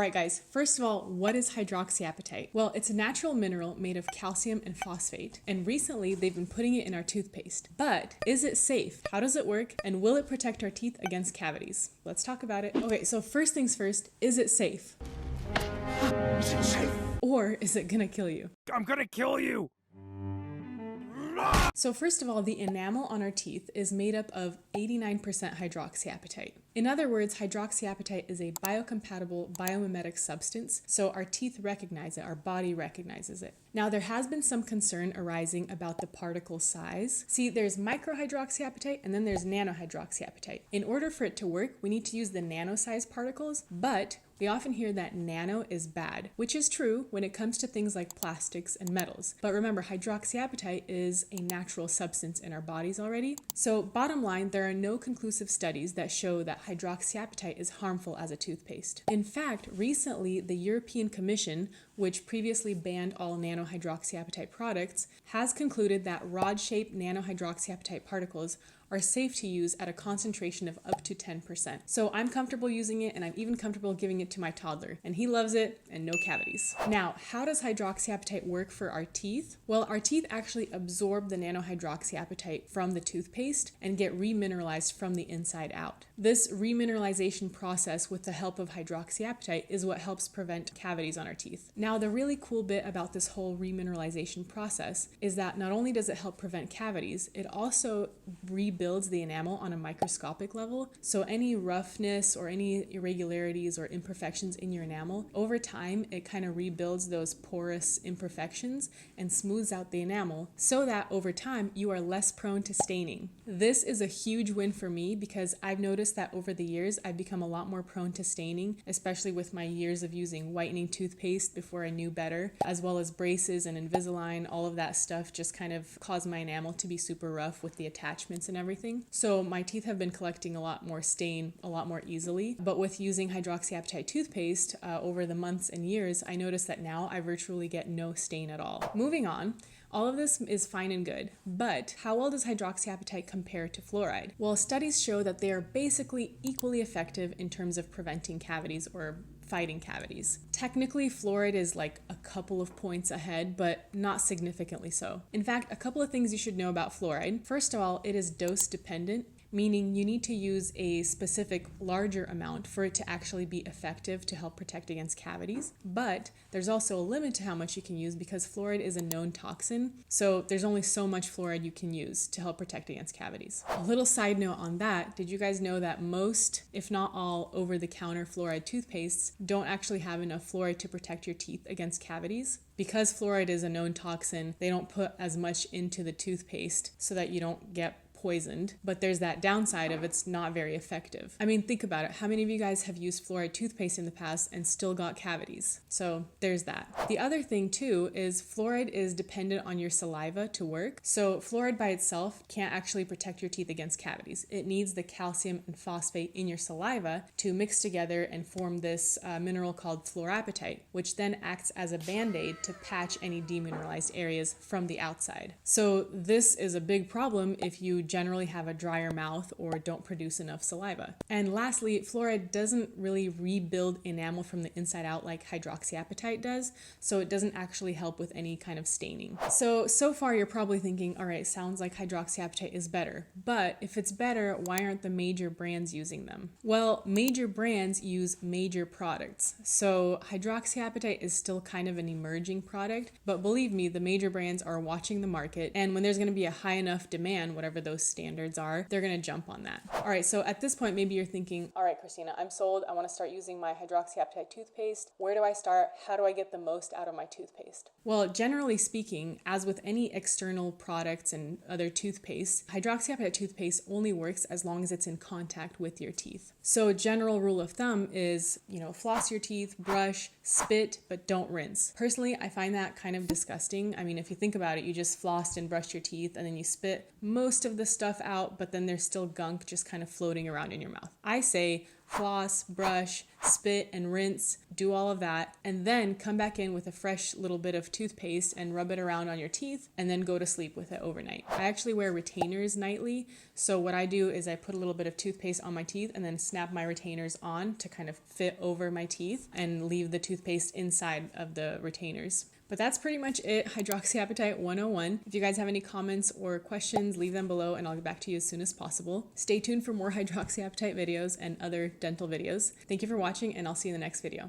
right, guys, first of all, what is hydroxyapatite? Well, it's a natural mineral made of calcium and phosphate, and recently they've been putting it in our toothpaste. But is it safe? How does it work? And will it protect our teeth against cavities? Let's talk about it. Okay, so first things first, is it safe? Is it safe? Or is it gonna kill you? I'm gonna kill you! So first of all, the enamel on our teeth is made up of 89% hydroxyapatite. In other words, hydroxyapatite is a biocompatible biomimetic substance, so our teeth recognize it, our body recognizes it. Now, there has been some concern arising about the particle size. See, there's microhydroxyapatite and then there's nanohydroxyapatite. In order for it to work, we need to use the nano-sized particles, but we often hear that nano is bad, which is true when it comes to things like plastics and metals. But remember, hydroxyapatite is a natural substance in our bodies already. So bottom line, there are no conclusive studies that show that hydroxyapatite is harmful as a toothpaste. In fact, recently, the European Commission, which previously banned all nanohydroxyapatite products, has concluded that rod-shaped nanohydroxyapatite particles are safe to use at a concentration of up to 10%. So I'm comfortable using it, and I'm even comfortable giving it to my toddler, and he loves it and no cavities. Now, how does hydroxyapatite work for our teeth? Well, our teeth actually absorb the nanohydroxyapatite from the toothpaste and get remineralized from the inside out. This remineralization process with the help of hydroxyapatite is what helps prevent cavities on our teeth. Now, the really cool bit about this whole remineralization process is that not only does it help prevent cavities, it also rebuilds the enamel on a microscopic level. So any roughness or any irregularities or imperfections in your enamel, over time, it kind of rebuilds those porous imperfections and smooths out the enamel so that over time, you are less prone to staining. This is a huge win for me because I've noticed that over the years, I've become a lot more prone to staining, especially with my years of using whitening toothpaste before I knew better, as well as braces and Invisalign. All of that stuff just kind of caused my enamel to be super rough with the attachments and everything. So my teeth have been collecting a lot more stain a lot more easily. But with using hydroxyapatite toothpaste over the months and years, I noticed that now I virtually get no stain at all. Moving on. All of this is fine and good, but how well does hydroxyapatite compare to fluoride? Well, studies show that they are basically equally effective in terms of preventing cavities or fighting cavities. Technically, fluoride is like a couple of points ahead, but not significantly so. In fact, a couple of things you should know about fluoride. First of all, it is dose dependent, meaning you need to use a specific larger amount for it to actually be effective to help protect against cavities. But there's also a limit to how much you can use because fluoride is a known toxin. So there's only so much fluoride you can use to help protect against cavities. A little side note on that, did you guys know that most, if not all, over-the-counter fluoride toothpastes don't actually have enough fluoride to protect your teeth against cavities? Because fluoride is a known toxin, they don't put as much into the toothpaste so that you don't get poisoned, but there's that downside of it's not very effective. I mean, think about it. How many of you guys have used fluoride toothpaste in the past and still got cavities? So there's that. The other thing too is fluoride is dependent on your saliva to work. So fluoride by itself can't actually protect your teeth against cavities. It needs the calcium and phosphate in your saliva to mix together and form this mineral called fluorapatite, which then acts as a band-aid to patch any demineralized areas from the outside. So this is a big problem if you generally have a drier mouth or don't produce enough saliva. And lastly, fluoride doesn't really rebuild enamel from the inside out like hydroxyapatite does, so it doesn't actually help with any kind of staining. So far you're probably thinking, all right, sounds like hydroxyapatite is better, but if it's better, why aren't the major brands using them? Well, major brands use major products. So hydroxyapatite is still kind of an emerging product, but believe me, the major brands are watching the market, and when there's going to be a high enough demand, whatever those standards are, they're going to jump on that. All right, so at this point, maybe you're thinking, all right, Christina, I'm sold. I want to start using my hydroxyapatite toothpaste. Where do I start? How do I get the most out of my toothpaste? Well, generally speaking, as with any external products and other toothpaste, hydroxyapatite toothpaste only works as long as it's in contact with your teeth. So a general rule of thumb is, floss your teeth, brush, spit, but don't rinse. Personally, I find that kind of disgusting. I mean, if you think about it, you just flossed and brushed your teeth and then you spit most of the stuff out, but then there's still gunk just kind of floating around in your mouth. I say floss, brush, spit and rinse, do all of that, and then come back in with a fresh little bit of toothpaste and rub it around on your teeth, and then go to sleep with it overnight. I actually wear retainers nightly, so what I do is I put a little bit of toothpaste on my teeth and then snap my retainers on to kind of fit over my teeth and leave the toothpaste inside of the retainers. But that's pretty much it, Hydroxyapatite 101. If you guys have any comments or questions, leave them below and I'll get back to you as soon as possible. Stay tuned for more Hydroxyapatite videos and other dental videos. Thank you for watching, and I'll see you in the next video.